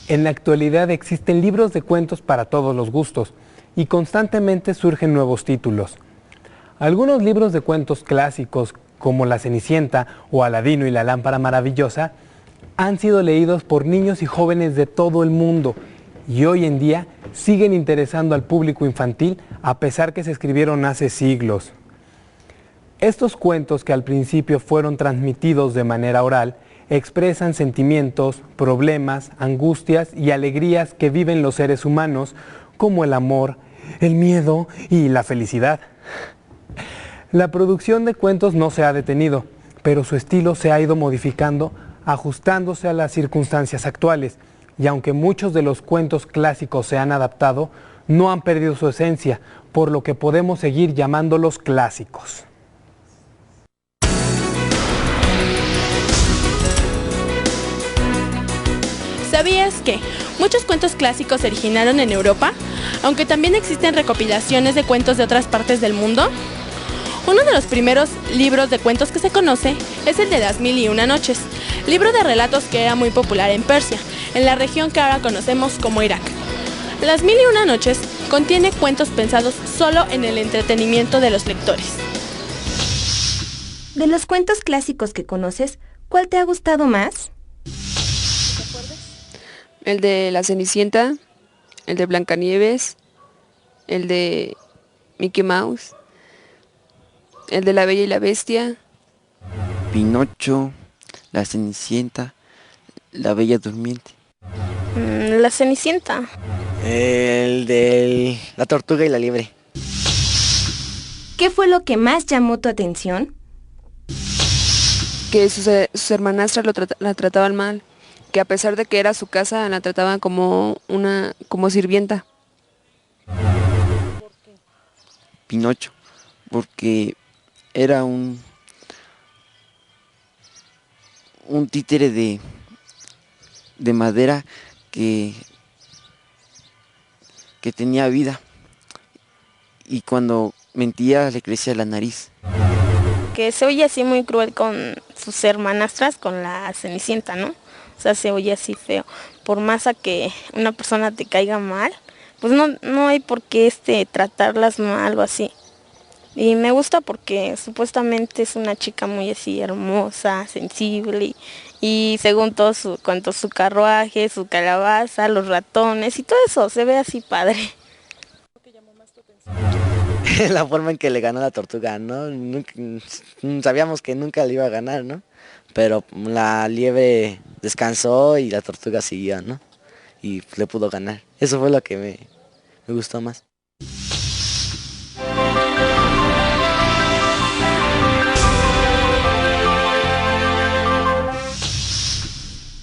En la actualidad existen libros de cuentos para todos los gustos y constantemente surgen nuevos títulos. Algunos libros de cuentos clásicos, como La Cenicienta o Aladino y la Lámpara Maravillosa, han sido leídos por niños y jóvenes de todo el mundo y hoy en día siguen interesando al público infantil a pesar que se escribieron hace siglos. Estos cuentos, que al principio fueron transmitidos de manera oral, expresan sentimientos, problemas, angustias y alegrías que viven los seres humanos, como el amor, el miedo y la felicidad. La producción de cuentos no se ha detenido, pero su estilo se ha ido modificando, ajustándose a las circunstancias actuales, y aunque muchos de los cuentos clásicos se han adaptado, no han perdido su esencia, por lo que podemos seguir llamándolos clásicos. ¿Sabías que muchos cuentos clásicos se originaron en Europa, aunque también existen recopilaciones de cuentos de otras partes del mundo? Uno de los primeros libros de cuentos que se conoce es el de Las Mil y Una Noches, libro de relatos que era muy popular en Persia, en la región que ahora conocemos como Irak. Las Mil y Una Noches contiene cuentos pensados solo en el entretenimiento de los lectores. De los cuentos clásicos que conoces, ¿cuál te ha gustado más? El de La Cenicienta, el de Blancanieves, el de Mickey Mouse, el de La Bella y la Bestia. Pinocho, La Cenicienta, La Bella Durmiente. La Cenicienta. El de La Tortuga y la Liebre. ¿Qué fue lo que más llamó tu atención? Que sus hermanastras la trataban mal, que a pesar de que era su casa, la trataban como sirvienta. Pinocho, porque era un títere de madera que tenía vida, y cuando mentía le crecía la nariz. Que se oye así muy cruel con sus hermanastras, con la Cenicienta, ¿no? O sea, se oye así feo. Por más a que una persona te caiga mal, pues no hay por qué tratarlas mal o así. Y me gusta porque supuestamente es una chica muy así hermosa, sensible, y según todo cuanto su carruaje, su calabaza, los ratones y todo eso, se ve así padre. La forma en que le ganó la tortuga, ¿no? Sabíamos que nunca le iba a ganar, ¿no? Pero la liebre descansó y la tortuga siguió, ¿no? Y le pudo ganar. Eso fue lo que me gustó más.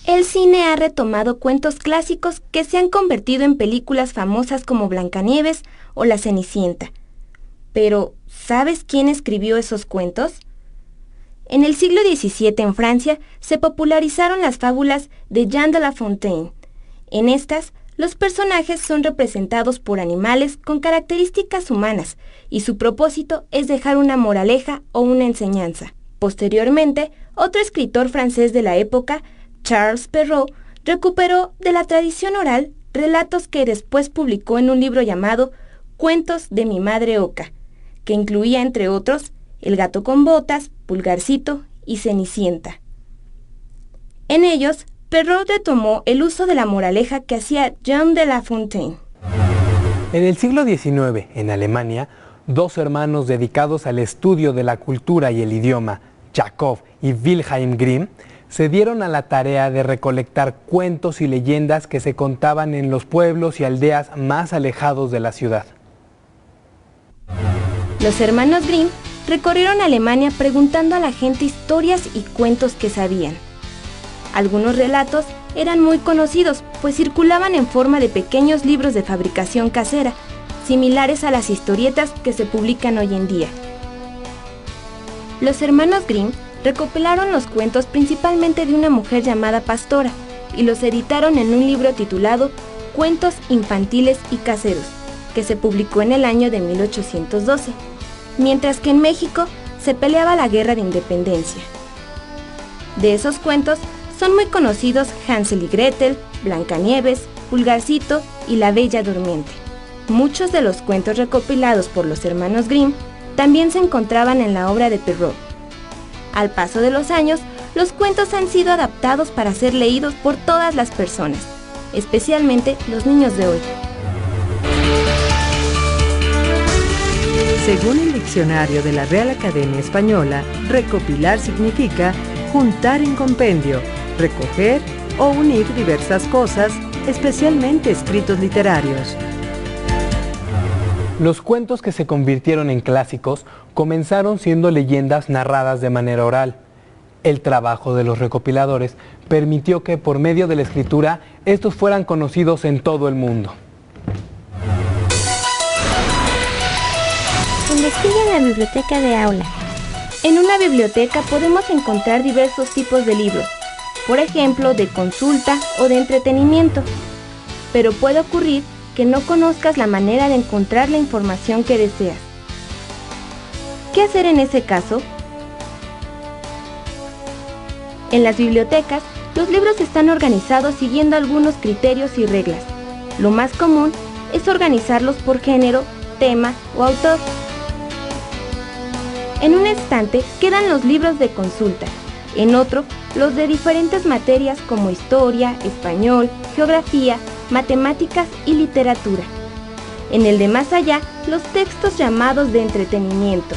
El cine ha retomado cuentos clásicos que se han convertido en películas famosas como Blancanieves o La Cenicienta. Pero, ¿sabes quién escribió esos cuentos? En el siglo XVII en Francia se popularizaron las fábulas de Jean de La Fontaine. En estas, los personajes son representados por animales con características humanas y su propósito es dejar una moraleja o una enseñanza. Posteriormente, otro escritor francés de la época, Charles Perrault, recuperó de la tradición oral relatos que después publicó en un libro llamado Cuentos de mi madre Oca, que incluía, entre otros, El gato con botas, Pulgarcito y Cenicienta. En ellos, Perrault retomó el uso de la moraleja que hacía Jean de La Fontaine. En el siglo XIX, en Alemania, dos hermanos dedicados al estudio de la cultura y el idioma, Jacob y Wilhelm Grimm, se dieron a la tarea de recolectar cuentos y leyendas que se contaban en los pueblos y aldeas más alejados de la ciudad. Los hermanos Grimm recorrieron Alemania preguntando a la gente historias y cuentos que sabían. Algunos relatos eran muy conocidos, pues circulaban en forma de pequeños libros de fabricación casera, similares a las historietas que se publican hoy en día. Los hermanos Grimm recopilaron los cuentos principalmente de una mujer llamada Pastora y los editaron en un libro titulado Cuentos infantiles y caseros, que se publicó en el año de 1812, mientras que en México se peleaba la Guerra de Independencia. De esos cuentos son muy conocidos Hansel y Gretel, Blancanieves, Pulgarcito y La Bella Durmiente. Muchos de los cuentos recopilados por los hermanos Grimm también se encontraban en la obra de Perrault. Al paso de los años, los cuentos han sido adaptados para ser leídos por todas las personas, especialmente los niños de hoy. Según el diccionario de la Real Academia Española, recopilar significa juntar en compendio, recoger o unir diversas cosas, especialmente escritos literarios. Los cuentos que se convirtieron en clásicos comenzaron siendo leyendas narradas de manera oral. El trabajo de los recopiladores permitió que por medio de la escritura estos fueran conocidos en todo el mundo. Investiga en la biblioteca de aula. En una biblioteca podemos encontrar diversos tipos de libros, por ejemplo, de consulta o de entretenimiento. Pero puede ocurrir que no conozcas la manera de encontrar la información que deseas. ¿Qué hacer en ese caso? En las bibliotecas, los libros están organizados siguiendo algunos criterios y reglas. Lo más común es organizarlos por género, tema o autor. En un estante quedan los libros de consulta, en otro los de diferentes materias como historia, español, geografía, matemáticas y literatura. En el de más allá, los textos llamados de entretenimiento,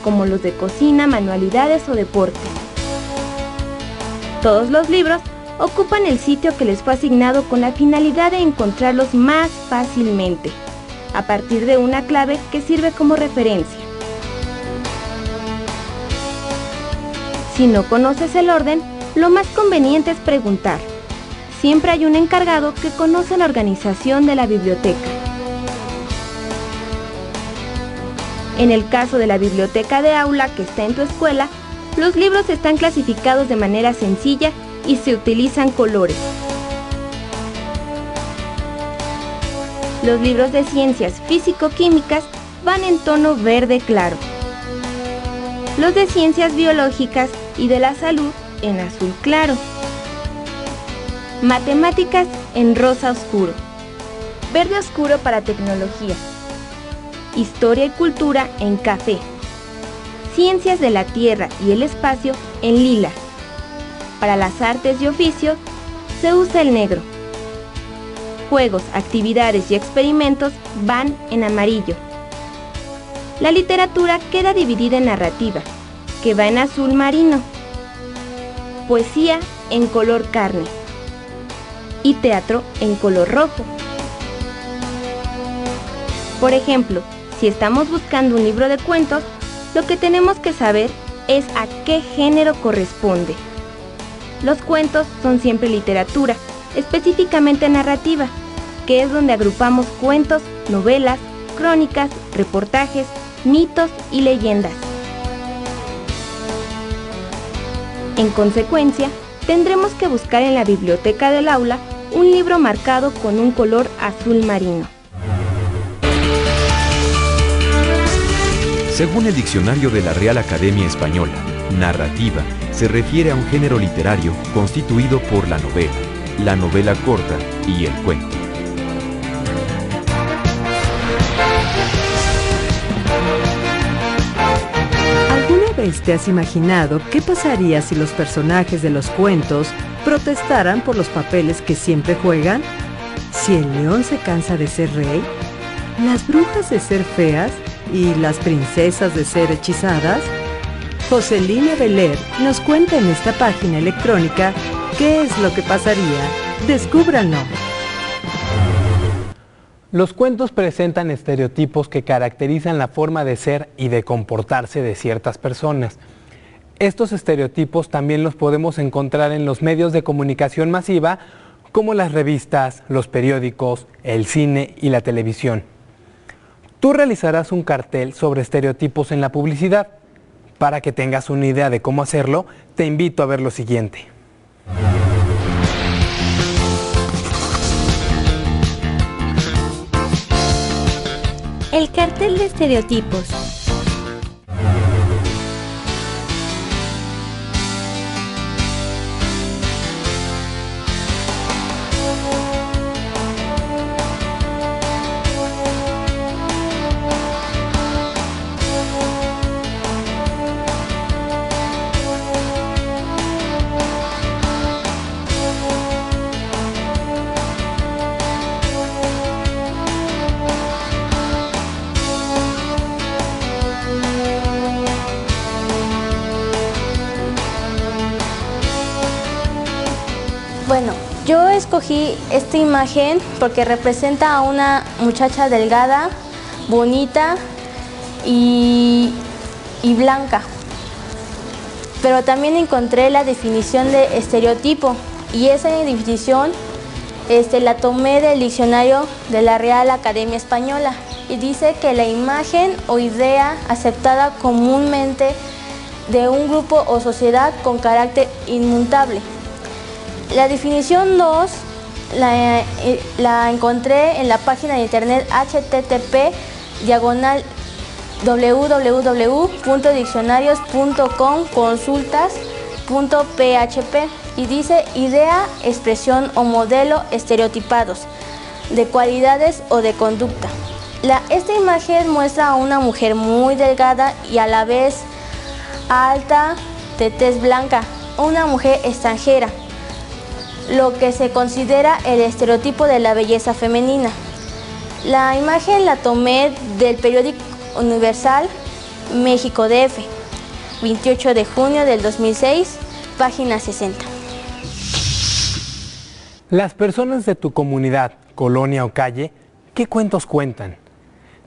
como los de cocina, manualidades o deporte. Todos los libros ocupan el sitio que les fue asignado con la finalidad de encontrarlos más fácilmente, a partir de una clave que sirve como referencia. Si no conoces el orden, lo más conveniente es preguntar. Siempre hay un encargado que conoce la organización de la biblioteca. En el caso de la biblioteca de aula que está en tu escuela, los libros están clasificados de manera sencilla y se utilizan colores. Los libros de ciencias físico-químicas van en tono verde claro. Los de ciencias biológicas y de la salud en azul claro. Matemáticas en rosa oscuro. Verde oscuro para tecnología. Historia y cultura en café. Ciencias de la Tierra y el espacio en lila. Para las artes y oficios se usa el negro. Juegos, actividades y experimentos van en amarillo. La literatura queda dividida en narrativa, que va en azul marino. Poesía en color carne. Y teatro en color rojo. Por ejemplo, si estamos buscando un libro de cuentos, lo que tenemos que saber es a qué género corresponde. Los cuentos son siempre literatura, específicamente narrativa, que es donde agrupamos cuentos, novelas, crónicas, reportajes, mitos y leyendas. En consecuencia, tendremos que buscar en la biblioteca del aula un libro marcado con un color azul marino. Según el diccionario de la Real Academia Española, narrativa se refiere a un género literario constituido por la novela corta y el cuento. ¿Alguna vez te has imaginado qué pasaría si los personajes de los cuentos protestaran por los papeles que siempre juegan? ¿Si el león se cansa de ser rey? ¿Las brujas de ser feas? ¿Y las princesas de ser hechizadas? Joselina Beler nos cuenta en esta página electrónica qué es lo que pasaría. ¡Descúbranlo! Los cuentos presentan estereotipos que caracterizan la forma de ser y de comportarse de ciertas personas. Estos estereotipos también los podemos encontrar en los medios de comunicación masiva, como las revistas, los periódicos, el cine y la televisión. Tú realizarás un cartel sobre estereotipos en la publicidad. Para que tengas una idea de cómo hacerlo, te invito a ver lo siguiente. El cartel de estereotipos. Yo escogí esta imagen porque representa a una muchacha delgada, bonita y blanca. Pero también encontré la definición de estereotipo y esa definición la tomé del diccionario de la Real Academia Española y dice que la imagen o idea aceptada comúnmente de un grupo o sociedad con carácter inmutable. La definición 2 la encontré en la página de internet http://www.diccionarios.com/consultas.php y dice idea, expresión o modelo estereotipados de cualidades o de conducta. Esta imagen muestra a una mujer muy delgada y a la vez alta, de tez blanca, una mujer extranjera, lo que se considera el estereotipo de la belleza femenina. La imagen la tomé del periódico Universal México DF, 28 de junio del 2006, página 60. Las personas de tu comunidad, colonia o calle, ¿qué cuentos cuentan?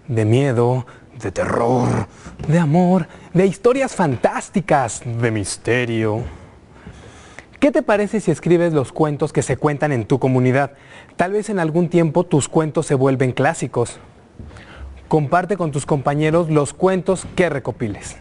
De miedo, de terror, de amor, de historias fantásticas, de misterio. ¿Qué te parece si escribes los cuentos que se cuentan en tu comunidad? Tal vez en algún tiempo tus cuentos se vuelven clásicos. Comparte con tus compañeros los cuentos que recopiles.